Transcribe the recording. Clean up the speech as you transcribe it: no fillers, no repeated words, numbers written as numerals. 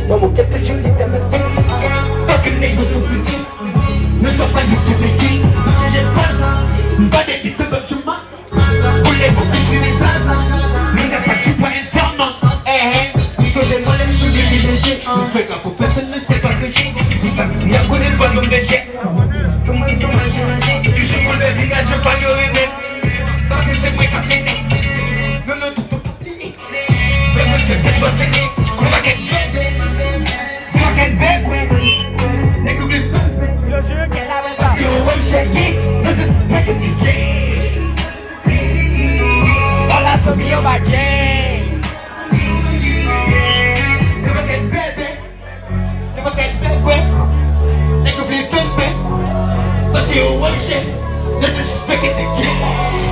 Vamos que te juillet me speak. Fucking niggas so pretty. Ne sois pas du subiti. Si j'ai pas ça, pas des bits de bœuf sur moi. Pour les mots que je suis les sasas. Nigga pas tu pas infernal. Que j'ai moi les sous les déchets. Je fais comme personne ne sait pas ce que j'ai. Il y a collé le ballon de jet. Tu sais qu'on le village, je pas le rive. Parce que c'est moi qui a mené. Non, non, tu peux pas plier. Fais-moi ce que je dois saigner. On va get baby. Yo jure qu'elle avait ça. Yo, I'm shaky. This is making me jay. Voilà ce bio bagay. Never get baby. Never get baby. Nigga be pimpin'. But you I'm shit. This is making me jay.